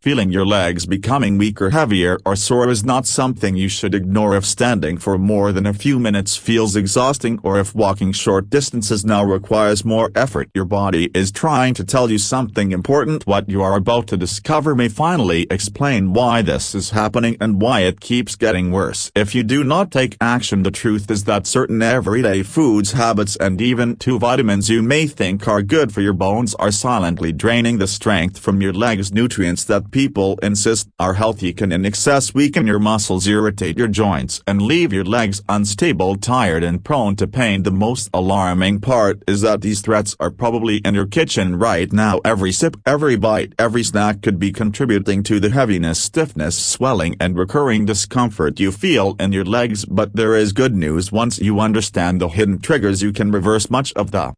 Feeling your legs becoming weaker, heavier or sore is not something you should ignore if standing for more than a few minutes feels exhausting or if walking short distances now requires more effort. Your body is trying to tell you something important. What you are about to discover may finally explain why this is happening and why it keeps getting worse. If you do not take action, the truth is that certain everyday foods, habits and even 2 vitamins you may think are good for your bones are silently draining the strength from your legs. Nutrients that people insist are healthy can in excess weaken your muscles, irritate your joints and leave your legs unstable, tired and prone to pain. The most alarming part is that these threats are probably in your kitchen right now. Every sip, every bite, every snack could be contributing to the heaviness, stiffness, swelling and recurring discomfort you feel in your legs. But there is good news. Once you understand the hidden triggers, you can reverse much of the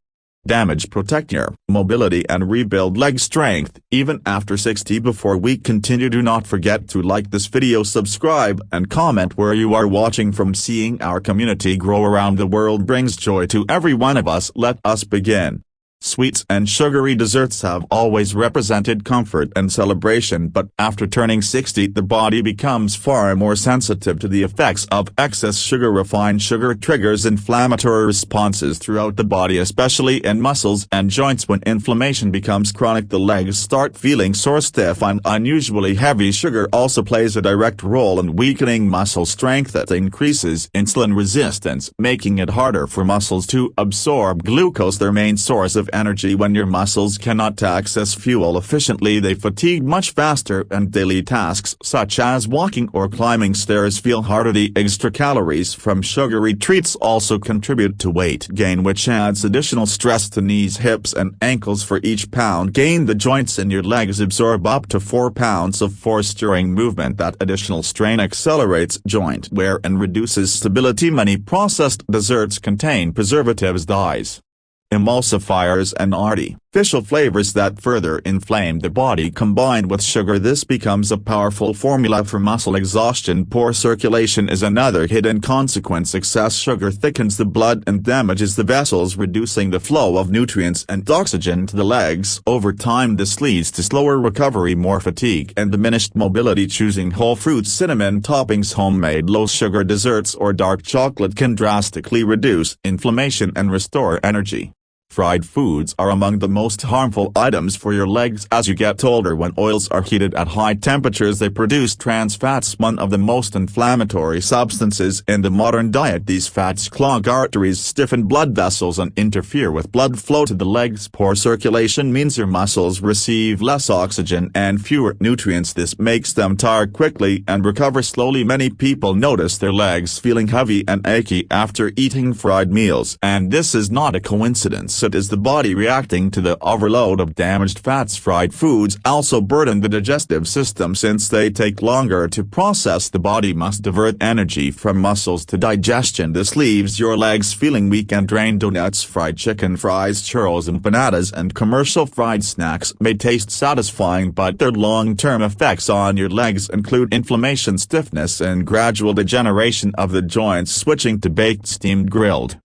damage, protect your mobility and rebuild leg strength, even after 60. Before we continue, do not forget to like this video, subscribe and comment where you are watching from. Seeing our community grow around the world brings joy to every one of us. Let us begin. Sweets and sugary desserts have always represented comfort and celebration, but after turning 60 the body becomes far more sensitive to the effects of excess sugar. Refined sugar triggers inflammatory responses throughout the body, especially in muscles and joints. When inflammation becomes chronic, the legs start feeling sore, stiff and unusually heavy. Sugar also plays a direct role in weakening muscle strength. It increases insulin resistance, making it harder for muscles to absorb glucose, their main source of energy. When your muscles cannot access fuel efficiently, they fatigue much faster and daily tasks such as walking or climbing stairs feel harder. The extra calories from sugary treats also contribute to weight gain, which adds additional stress to knees, hips and ankles. For each pound gained, the joints in your legs absorb up to 4 pounds of force during movement. That additional strain accelerates joint wear and reduces stability. Many processed desserts contain preservatives, dyes, emulsifiers and artificial flavors that further inflame the body. Combined with sugar, this becomes a powerful formula for muscle exhaustion. Poor circulation is another hidden consequence. Excess sugar thickens the blood and damages the vessels, reducing the flow of nutrients and oxygen to the legs. Over time, this leads to slower recovery, more fatigue and diminished mobility. Choosing whole fruits, cinnamon toppings, homemade low-sugar desserts or dark chocolate can drastically reduce inflammation and restore energy. Fried foods are among the most harmful items for your legs as you get older. When oils are heated at high temperatures, they produce trans fats, one of the most inflammatory substances in the modern diet. These fats clog arteries, stiffen blood vessels and interfere with blood flow to the legs. Poor circulation means your muscles receive less oxygen and fewer nutrients. This makes them tire quickly and recover slowly. Many people notice their legs feeling heavy and achy after eating fried meals, and this is not a coincidence. It is the body reacting to the overload of damaged fats. Fried foods also burden the digestive system since they take longer to process. The body must divert energy from muscles to digestion. This leaves your legs feeling weak and drained. Donuts, fried chicken, fries, churros, empanadas, and commercial fried snacks may taste satisfying, but their long-term effects on your legs include inflammation, stiffness, and gradual degeneration of the joints. Switching to baked, steamed, grilled,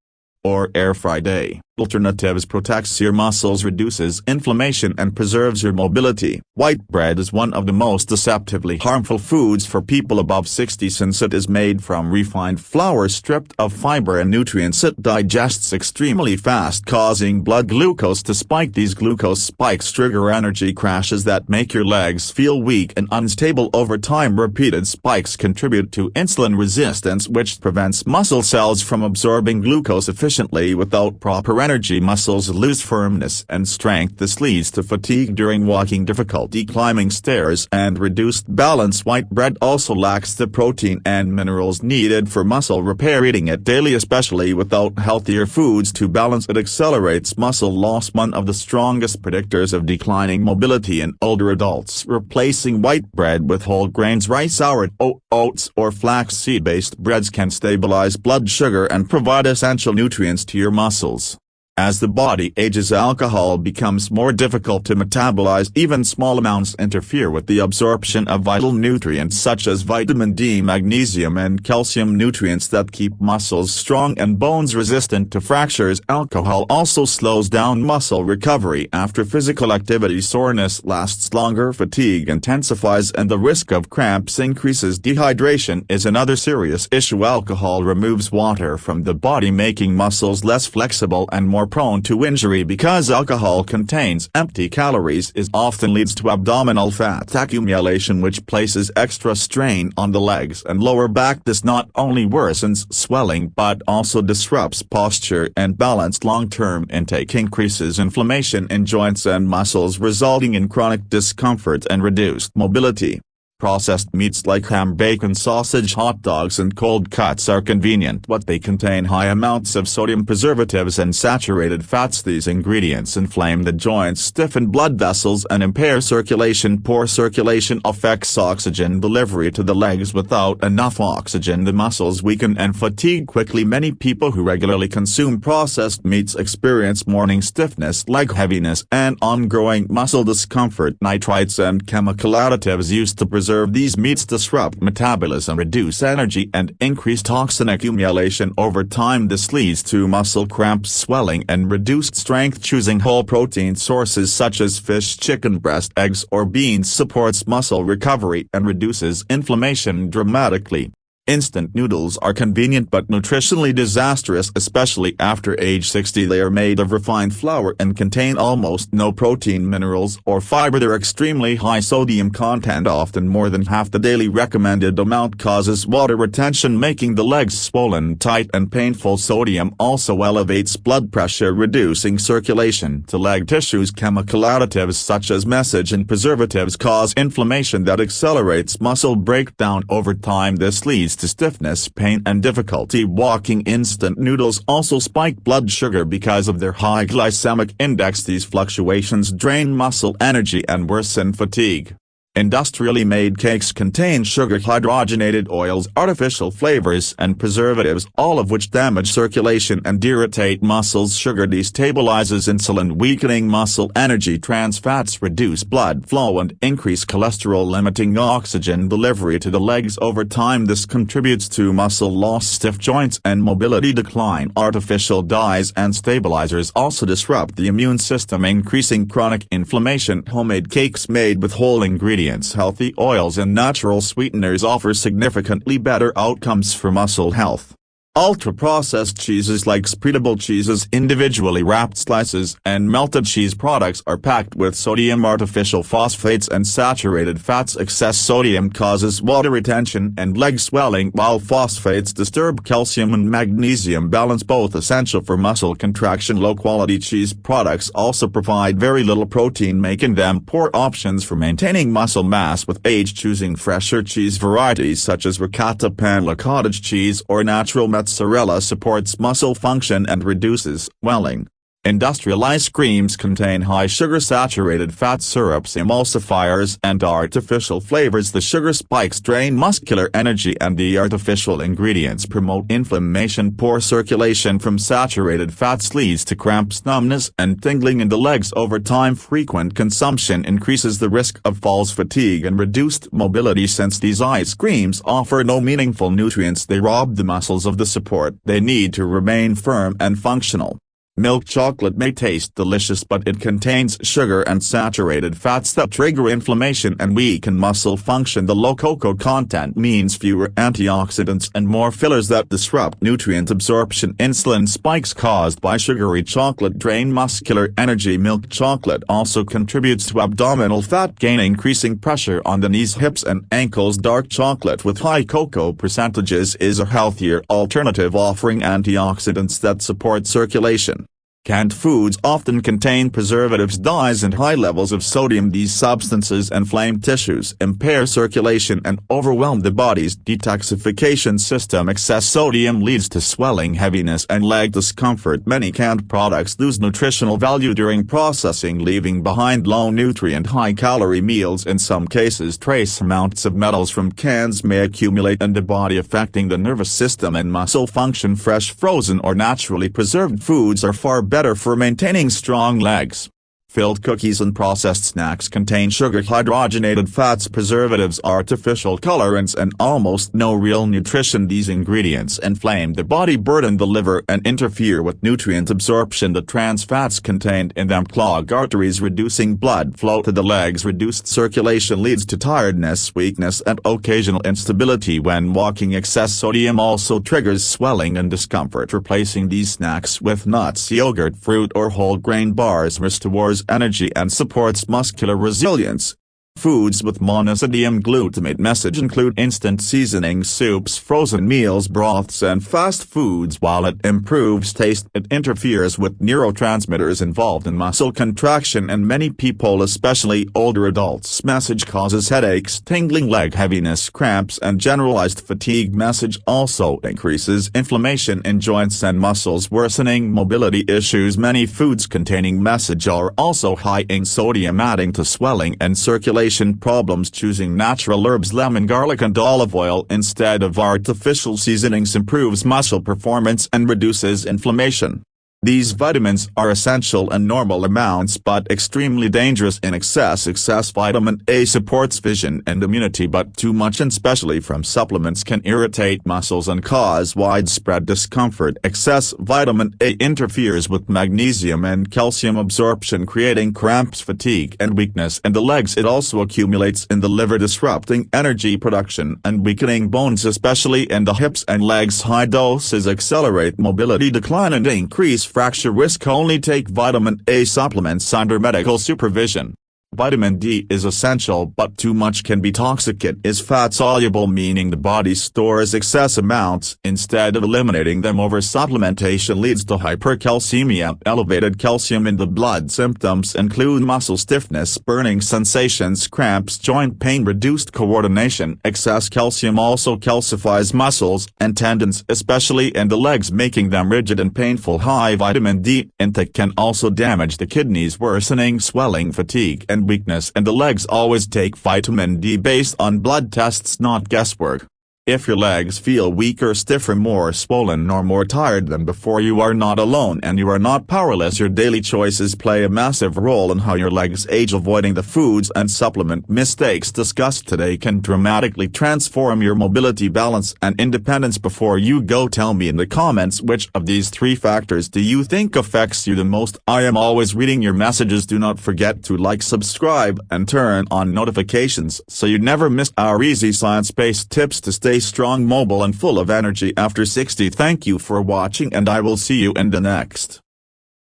or air-fried alternatives protects your muscles, reduces inflammation and preserves your mobility. White bread is one of the most deceptively harmful foods for people above 60 since it is made from refined flour stripped of fiber and nutrients. It digests extremely fast, causing blood glucose to spike. These glucose spikes trigger energy crashes that make your legs feel weak and unstable over time. Repeated spikes contribute to insulin resistance, which prevents muscle cells from absorbing glucose efficiently. Without proper energy, muscles lose firmness and strength. This leads to fatigue during walking, difficulty climbing stairs, and reduced balance. White bread also lacks the protein and minerals needed for muscle repair. Eating it daily, especially without healthier foods to balance it, accelerates muscle loss, one of the strongest predictors of declining mobility in older adults. Replacing white bread with whole grains, rice, sourdough, oats, or flaxseed-based breads can stabilize blood sugar and provide essential nutrients to your muscles. As the body ages, alcohol becomes more difficult to metabolize. Even small amounts interfere with the absorption of vital nutrients such as vitamin D, magnesium and calcium, nutrients that keep muscles strong and bones resistant to fractures. Alcohol also slows down muscle recovery after physical activity. Soreness lasts longer, fatigue intensifies, and the risk of cramps increases. Dehydration is another serious issue. Alcohol removes water from the body, making muscles less flexible and more prone to injury. Because alcohol contains empty calories, it often leads to abdominal fat accumulation, which places extra strain on the legs and lower back. This not only worsens swelling but also disrupts posture and balance. Long-term intake increases inflammation in joints and muscles, resulting in chronic discomfort and reduced mobility. Processed meats like ham, bacon, sausage, hot dogs and cold cuts are convenient, but they contain high amounts of sodium, preservatives and saturated fats. These ingredients inflame the joints, stiffen blood vessels and impair circulation. Poor circulation affects oxygen delivery to the legs. Without enough oxygen, the muscles weaken and fatigue quickly. Many people who regularly consume processed meats experience morning stiffness, leg heaviness and ongoing muscle discomfort. Nitrites and chemical additives used to preserve these meats disrupt metabolism, reduce energy and increase toxin accumulation. Over time, this leads to muscle cramps, swelling and reduced strength. Choosing whole protein sources such as fish, chicken breast, eggs or beans supports muscle recovery and reduces inflammation dramatically. Instant noodles are convenient but nutritionally disastrous, especially after age 60. They are made of refined flour and contain almost no protein, minerals or fiber. Their extremely high sodium content, often more than half the daily recommended amount, causes water retention, making the legs swollen, tight and painful. Sodium also elevates blood pressure, reducing circulation to leg tissues. Chemical additives such as message and preservatives cause inflammation that accelerates muscle breakdown. Over time, this leads to stiffness, pain and difficulty walking. Instant noodles also spike blood sugar because of their high glycemic index. These fluctuations drain muscle energy and worsen fatigue. Industrially made cakes contain sugar, hydrogenated oils, artificial flavors and preservatives, all of which damage circulation and irritate muscles. Sugar destabilizes insulin, weakening muscle energy. Trans fats reduce blood flow and increase cholesterol, limiting oxygen delivery to the legs. Over time, this contributes to muscle loss, stiff joints and mobility decline. Artificial dyes and stabilizers also disrupt the immune system, increasing chronic inflammation. Homemade cakes made with whole ingredients, healthy oils and natural sweeteners offer significantly better outcomes for muscle health. Ultra-processed cheeses like spreadable cheeses, individually wrapped slices, and melted cheese products are packed with sodium, artificial phosphates and saturated fats. Excess sodium causes water retention and leg swelling, while phosphates disturb calcium and magnesium balance, both essential for muscle contraction. Low-quality cheese products also provide very little protein, making them poor options for maintaining muscle mass with age. Choosing fresher cheese varieties such as ricotta, panela, cottage cheese or natural mozzarella supports muscle function and reduces swelling. Industrial ice creams contain high sugar, saturated fat, syrups, emulsifiers and artificial flavors. The sugar spikes drain muscular energy and the artificial ingredients promote inflammation. Poor circulation from saturated fats leads to cramps, numbness and tingling in the legs. Over time, frequent consumption increases the risk of falls, fatigue and reduced mobility. Since these ice creams offer no meaningful nutrients, they rob the muscles of the support they need to remain firm and functional. Milk chocolate may taste delicious, but it contains sugar and saturated fats that trigger inflammation and weaken muscle function. The low cocoa content means fewer antioxidants and more fillers that disrupt nutrient absorption. Insulin spikes caused by sugary chocolate drain muscular energy. Milk chocolate also contributes to abdominal fat gain, increasing pressure on the knees, hips and ankles. Dark chocolate with high cocoa percentages is a healthier alternative, offering antioxidants that support circulation. Canned foods often contain preservatives, dyes and high levels of sodium. These substances inflame tissues, impair circulation and overwhelm the body's detoxification system. Excess sodium leads to swelling, heaviness and leg discomfort. Many canned products lose nutritional value during processing, leaving behind low-nutrient, high-calorie meals. In some cases, trace amounts of metals from cans may accumulate in the body, affecting the nervous system and muscle function. Fresh, frozen or naturally preserved foods are far better better for maintaining strong legs. Filled cookies and processed snacks contain sugar, hydrogenated fats, preservatives, artificial colorants, and almost no real nutrition. These ingredients inflame the body, burden the liver, and interfere with nutrient absorption. The trans fats contained in them clog arteries, reducing blood flow to the legs. Reduced circulation leads to tiredness, weakness, and occasional instability when walking. Excess sodium also triggers swelling and discomfort. Replacing these snacks with nuts, yogurt, fruit, or whole grain bars restores energy and supports muscular resilience. Foods with monosodium glutamate message include instant seasoning, soups, frozen meals, broths, and fast foods. While it improves taste, it interferes with neurotransmitters involved in muscle contraction, and many people, especially older adults. Message causes headaches, tingling, leg heaviness, cramps, and generalized fatigue. Message also increases inflammation in joints and muscles, worsening mobility issues. Many foods containing message are also high in sodium, adding to swelling and circulation problems. Choosing natural herbs, lemon, garlic, and olive oil instead of artificial seasonings improves muscle performance and reduces inflammation. These vitamins are essential in normal amounts but extremely dangerous in excess. Excess vitamin A supports vision and immunity, but too much, and especially from supplements, can irritate muscles and cause widespread discomfort. Excess vitamin A interferes with magnesium and calcium absorption, creating cramps, fatigue, and weakness in the legs. It also accumulates in the liver, disrupting energy production and weakening bones, especially in the hips and legs. High doses accelerate mobility decline and increase fracture risk. Only take vitamin A supplements under medical supervision. Vitamin D is essential, but too much can be toxic. It is fat-soluble, meaning the body stores excess amounts instead of eliminating them. Over-supplementation leads to hypercalcemia, elevated calcium in the blood. Symptoms include muscle stiffness, burning sensations, cramps, joint pain, reduced coordination. Excess calcium also calcifies muscles and tendons, especially in the legs, making them rigid and painful. High vitamin D intake can also damage the kidneys, worsening swelling, fatigue, and weakness in the legs. Always take vitamin D based on blood tests, not guesswork. If your legs feel weaker, stiffer, more swollen, or more tired than before, you are not alone and you are not powerless. Your daily choices play a massive role in how your legs age. Avoiding the foods and supplement mistakes discussed today can dramatically transform your mobility, balance, and independence. Before you go, tell me in the comments which of these 3 factors do you think affects you the most. I am always reading your messages. Do not forget to like, subscribe, and turn on notifications so you never miss our easy science-based tips to stay strong, mobile, and full of energy after 60. Thank you for watching, and I will see you in the next.